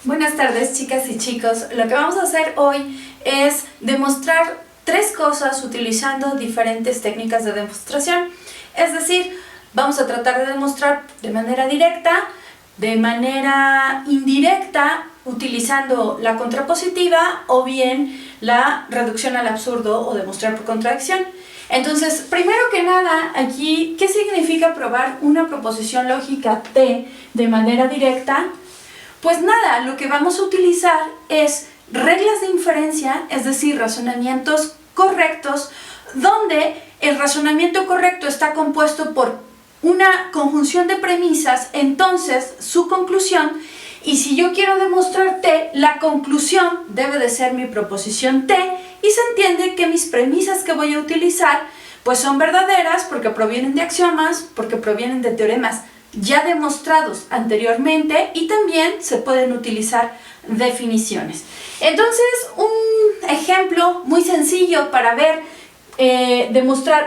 Buenas tardes, chicas y chicos. Lo que vamos a hacer hoy es demostrar tres cosas utilizando diferentes técnicas de demostración. Es decir, vamos a tratar de demostrar de manera directa, de manera indirecta, utilizando la contrapositiva o bien la reducción al absurdo o demostrar por contradicción. Entonces, primero que nada, aquí, ¿qué significa probar una proposición lógica T de manera directa? Pues nada, lo que vamos a utilizar es reglas de inferencia, es decir, razonamientos correctos, donde el razonamiento correcto está compuesto por una conjunción de premisas, entonces su conclusión, y si yo quiero demostrar T, la conclusión debe de ser mi proposición T, y se entiende que mis premisas que voy a utilizar pues son verdaderas porque provienen de axiomas, porque provienen de teoremas ya demostrados anteriormente, y también se pueden utilizar definiciones. Entonces, un ejemplo muy sencillo para ver,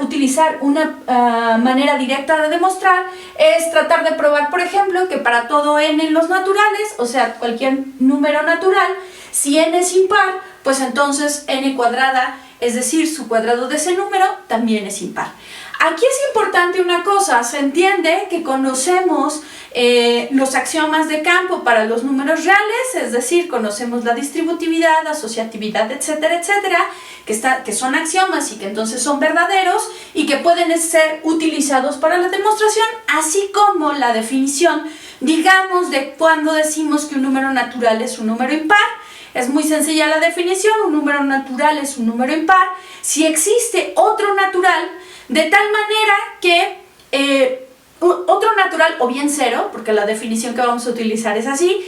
utilizar una manera directa de demostrar es tratar de probar, por ejemplo, que para todo n en los naturales, o sea, cualquier número natural, si n es impar, pues entonces n cuadrada, es decir, su cuadrado de ese número, también es impar. Aquí es importante una cosa, se entiende que conocemos los axiomas de campo para los números reales, es decir, conocemos la distributividad, asociatividad, etcétera, etcétera, que son axiomas y que entonces son verdaderos y que pueden ser utilizados para la demostración, así como la definición, digamos, de cuando decimos que un número natural es un número impar. Es muy sencilla la definición, un número natural es un número impar si existe otro natural, de tal manera que otro natural, o bien cero, porque la definición que vamos a utilizar es así,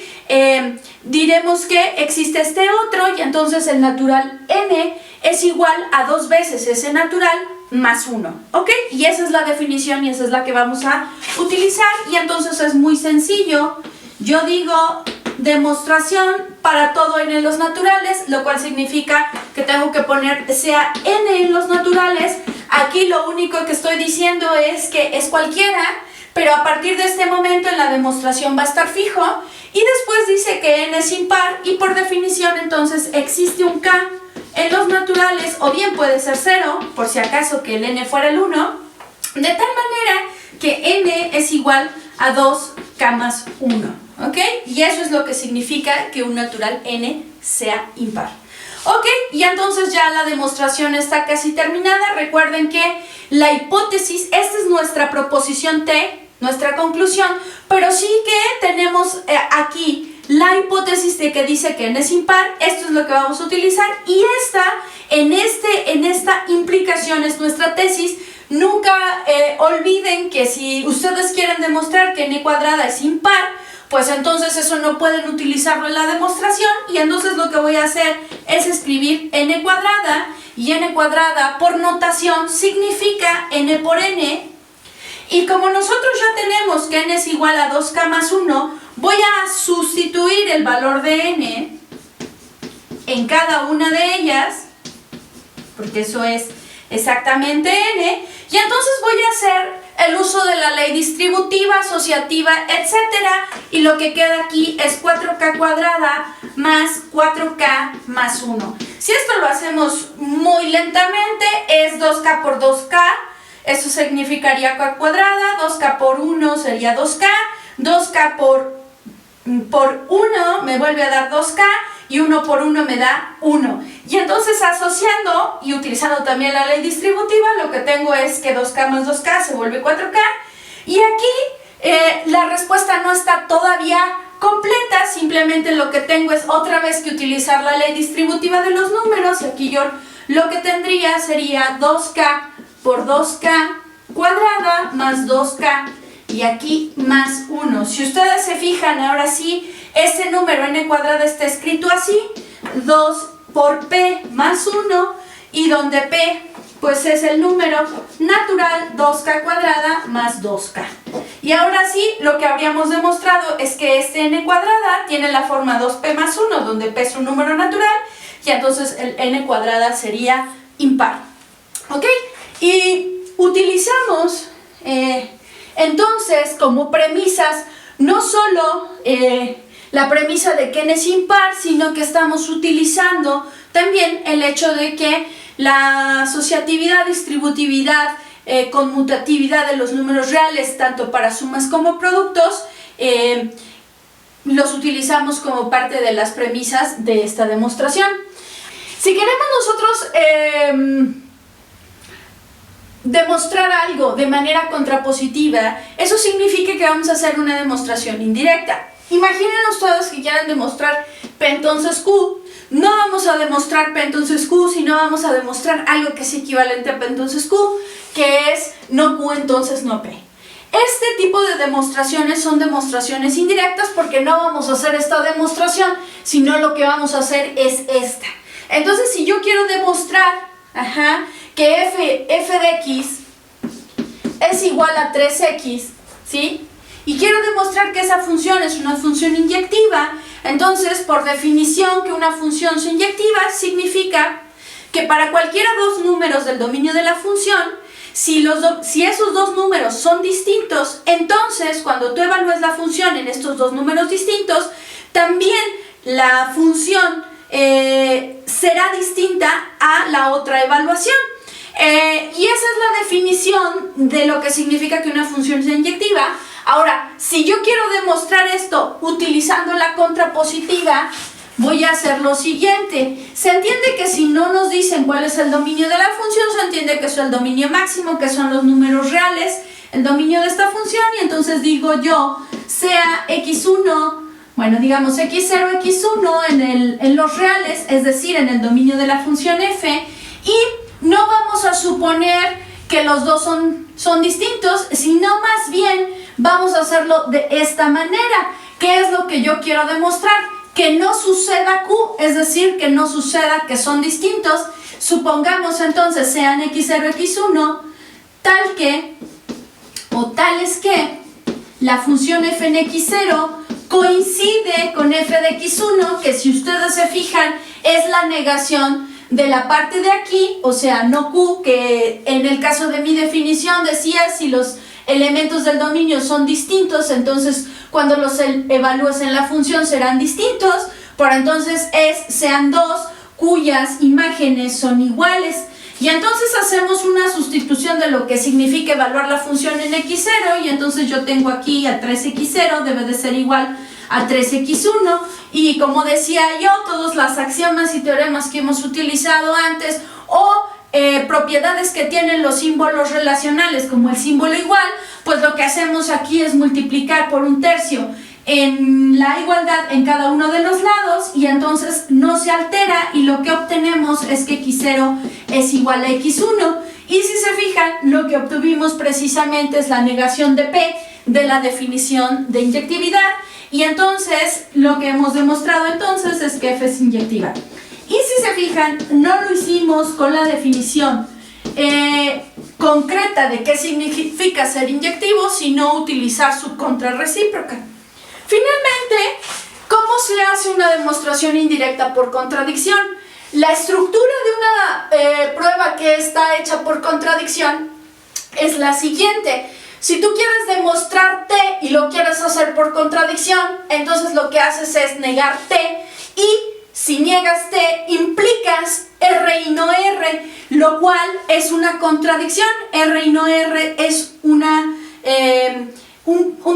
diremos que existe este otro y entonces el natural n es igual a 2 veces ese natural más 1, ¿ok? Y esa es la definición y esa es la que vamos a utilizar, y entonces es muy sencillo. Yo digo demostración para todo n en los naturales, lo cual significa que tengo que poner sea n en los naturales. Aquí lo único que estoy diciendo es que es cualquiera, pero a partir de este momento en la demostración va a estar fijo, y después dice que n es impar, y por definición entonces existe un k en los naturales, o bien puede ser 0, por si acaso que el n fuera el 1, de tal manera que n es igual a 2k más 1, ¿ok? Y eso es lo que significa que un natural n sea impar. Ok, y entonces ya la demostración está casi terminada. Recuerden que la hipótesis, esta es nuestra proposición T, nuestra conclusión, pero sí que tenemos aquí la hipótesis de que dice que n es impar. Esto es lo que vamos a utilizar, y en esta implicación es nuestra tesis. Nunca olviden que si ustedes quieren demostrar que n cuadrada es impar, pues entonces eso no pueden utilizarlo en la demostración, y entonces lo que voy a hacer es escribir n cuadrada, y n cuadrada por notación significa n por n, y como nosotros ya tenemos que n es igual a 2k más 1, voy a sustituir el valor de n en cada una de ellas, porque eso es exactamente n, y entonces voy a hacer el uso de la ley distributiva, asociativa, etcétera, y lo que queda aquí es 4k cuadrada más 4k más 1. Si esto lo hacemos muy lentamente, es 2k por 2k, eso significaría k cuadrada, 2k por 1 sería 2k, 2k por 1 me vuelve a dar 2k, y 1 por 1 me da 1. Y entonces asociando y utilizando también la ley distributiva, lo que tengo es que 2k más 2k se vuelve 4k. Y aquí la respuesta no está todavía completa, simplemente lo que tengo es otra vez que utilizar la ley distributiva de los números. Y aquí yo lo que tendría sería 2k por 2k cuadrada más 2k, y aquí más 1. Si ustedes se fijan, ahora sí, este número n cuadrada está escrito así, 2 por p más 1, y donde p pues es el número natural 2k cuadrada más 2k. Y ahora sí, lo que habríamos demostrado es que este n cuadrada tiene la forma 2p más 1, donde p es un número natural, y entonces el n cuadrada sería impar. ¿Ok? Y utilizamos Entonces, como premisas, no solo la premisa de que n es impar, sino que estamos utilizando también el hecho de que la asociatividad, distributividad, conmutatividad de los números reales, tanto para sumas como productos, los utilizamos como parte de las premisas de esta demostración. Si queremos nosotros demostrar algo de manera contrapositiva, eso significa que vamos a hacer una demostración indirecta. Imaginen ustedes que quieran demostrar P entonces Q. No vamos a demostrar P entonces Q, sino vamos a demostrar algo que es equivalente a P entonces Q, que es no Q entonces no P. Este tipo de demostraciones son demostraciones indirectas porque no vamos a hacer esta demostración, sino lo que vamos a hacer es esta. Entonces, si yo quiero demostrar que f de x es igual a 3x, ¿sí? Y quiero demostrar que esa función es una función inyectiva, entonces, por definición, que una función es inyectiva significa que para cualquiera dos números del dominio de la función, si esos dos números son distintos, entonces cuando tú evalúes la función en estos dos números distintos, también la función será distinta a la otra evaluación. Y esa es la definición de lo que significa que una función sea inyectiva. Ahora, si yo quiero demostrar esto utilizando la contrapositiva, voy a hacer lo siguiente. Se entiende que si no nos dicen cuál es el dominio de la función, se entiende que es el dominio máximo, que son los números reales, el dominio de esta función, y entonces digo yo, sea x1, bueno, digamos x0, x1 en los reales, es decir, en el dominio de la función f, y no vamos a suponer que los dos son distintos, sino más bien vamos a hacerlo de esta manera. ¿Qué es lo que yo quiero demostrar? Que no suceda Q, es decir, que no suceda que son distintos. Supongamos entonces sean x0, x1, tal que, o tales que, la función f en x0 coincide con f de x1, que si ustedes se fijan es la negación de la parte de aquí, o sea, no Q, que en el caso de mi definición decía si los elementos del dominio son distintos, entonces cuando los evalúes en la función serán distintos, por entonces sean dos cuyas imágenes son iguales. Y entonces hacemos una sustitución de lo que significa evaluar la función en x0, y entonces yo tengo aquí a 3x0 debe de ser igual a 3x1, y como decía yo, todas las axiomas y teoremas que hemos utilizado antes, o propiedades que tienen los símbolos relacionales, como el símbolo igual, pues lo que hacemos aquí es multiplicar por 1/3 en la igualdad en cada uno de los lados, y entonces no se altera, y lo que obtenemos es que x0 es igual a x1, y si se fijan, lo que obtuvimos precisamente es la negación de P de la definición de inyectividad, y entonces lo que hemos demostrado entonces es que F es inyectiva. Y si se fijan, no lo hicimos con la definición concreta de qué significa ser inyectivo, sino utilizar su contrarrecíproca. Finalmente, ¿cómo se hace una demostración indirecta por contradicción? La estructura de una prueba que está hecha por contradicción es la siguiente. Si tú quieres demostrar T y lo quieres hacer por contradicción, entonces lo que haces es negar T, y si niegas T, implicas R y no R, lo cual es una contradicción. R y no R es un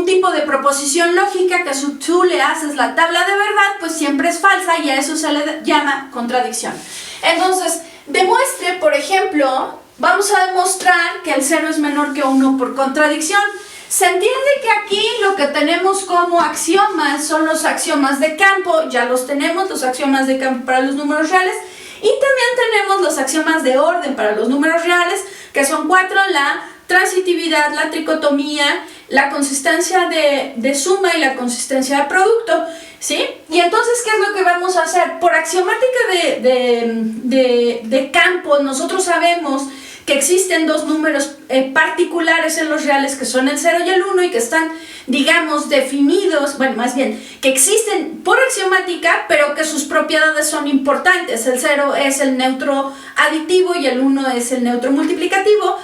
tipo de proposición lógica que si tú le haces la tabla de verdad, pues siempre es falsa, y a eso se le llama contradicción. Entonces, demuestre, por ejemplo, vamos a demostrar que el 0 es menor que 1 por contradicción. Se entiende que aquí lo que tenemos como axiomas son los axiomas de campo, ya los tenemos, los axiomas de campo para los números reales, y también tenemos los axiomas de orden para los números reales, que son 4, la transitividad, la tricotomía, la consistencia de suma y la consistencia de producto, ¿sí? Y entonces, ¿qué es lo que vamos a hacer? Por axiomática de campo, nosotros sabemos que existen dos números particulares en los reales, que son el 0 y el 1, y que están, digamos, definidos, bueno, más bien, que existen por axiomática, pero que sus propiedades son importantes. El 0 es el neutro aditivo y el 1 es el neutro multiplicativo,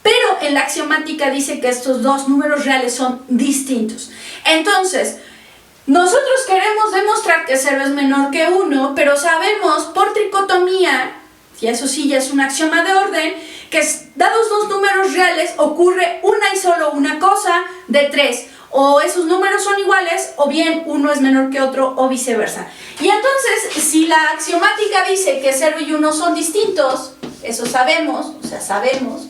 pero en la axiomática dice que estos dos números reales son distintos. Entonces, nosotros queremos demostrar que 0 es menor que 1, pero sabemos por tricotomía, y eso sí ya es un axioma de orden, que dados dos números reales ocurre una y solo una cosa de 3. O esos números son iguales, o bien uno es menor que otro, o viceversa. Y entonces, si la axiomática dice que 0 y 1 son distintos, eso sabemos, o sea, sabemos,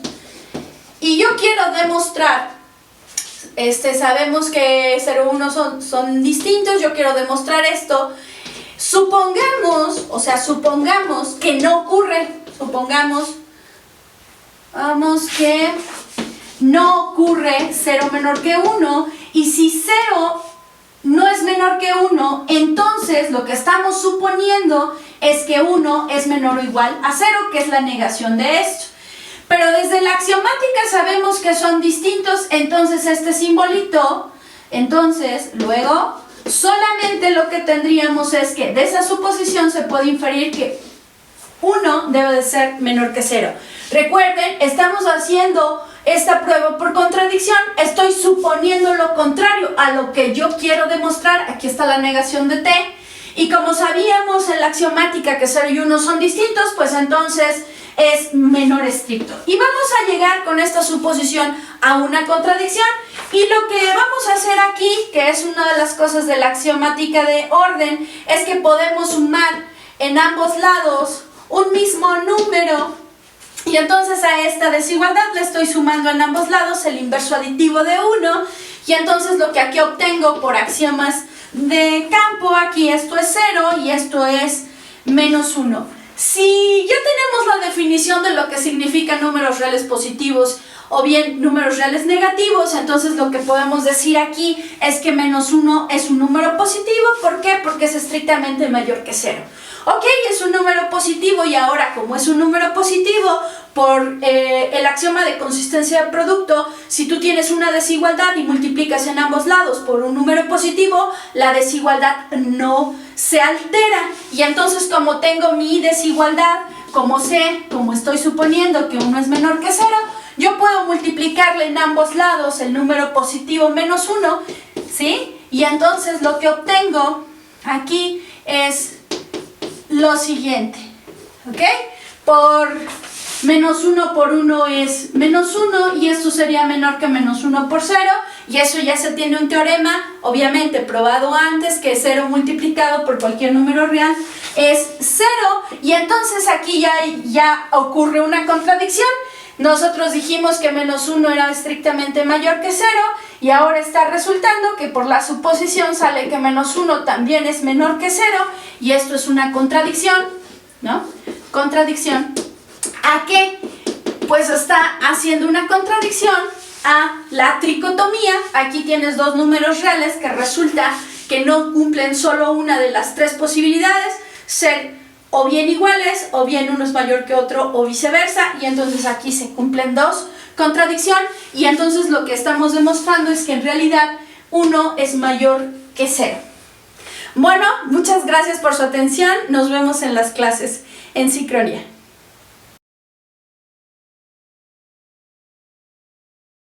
y yo quiero demostrar, sabemos que 0 y 1 son distintos, yo quiero demostrar esto, supongamos que no ocurre, vamos que no ocurre 0 menor que 1, y si 0 no es menor que 1, entonces lo que estamos suponiendo es que 1 es menor o igual a 0, que es la negación de esto. Pero desde la axiomática sabemos que son distintos, entonces este simbolito, luego solamente lo que tendríamos es que de esa suposición se puede inferir que 1 debe de ser menor que 0. Recuerden, estamos haciendo esta prueba por contradicción, estoy suponiendo lo contrario a lo que yo quiero demostrar. Aquí está la negación de t, y como sabíamos en la axiomática que 0 y 1 son distintos, pues entonces es menor estricto. Y vamos a llegar con esta suposición a una contradicción, y lo que vamos a hacer aquí, que es una de las cosas de la axiomática de orden, es que podemos sumar en ambos lados un mismo número. Y entonces a esta desigualdad le estoy sumando en ambos lados el inverso aditivo de 1, y entonces lo que aquí obtengo por axiomas de campo, aquí esto es 0 y esto es menos 1. Si ya tenemos la definición de lo que significan números reales positivos o bien números reales negativos, entonces lo que podemos decir aquí es que menos 1 es un número positivo. ¿Por qué? Porque es estrictamente mayor que 0. Ok, es un número positivo, y ahora como es un número positivo, por el axioma de consistencia del producto, si tú tienes una desigualdad y multiplicas en ambos lados por un número positivo, la desigualdad no se altera. Y entonces, como tengo mi desigualdad, como estoy suponiendo que 1 es menor que 0, yo puedo multiplicarle en ambos lados el número positivo menos 1, ¿sí? Y entonces lo que obtengo aquí es lo siguiente, ¿ok? Por menos 1 por 1 es menos 1, y esto sería menor que menos 1 por 0, y eso ya se tiene un teorema, obviamente probado antes, que 0 multiplicado por cualquier número real es 0, y entonces aquí ya ocurre una contradicción. Nosotros dijimos que menos 1 era estrictamente mayor que 0, y ahora está resultando que por la suposición sale que menos 1 también es menor que 0, y esto es una contradicción, ¿no? Contradicción. ¿A qué? Pues está haciendo una contradicción a la tricotomía. Aquí tienes dos números reales que resulta que no cumplen solo una de las tres posibilidades, ser o bien iguales, o bien uno es mayor que otro, o viceversa, y entonces aquí se cumplen dos, contradicción, y entonces lo que estamos demostrando es que en realidad 1 es mayor que 0. Bueno, muchas gracias por su atención, nos vemos en las clases en sincronía.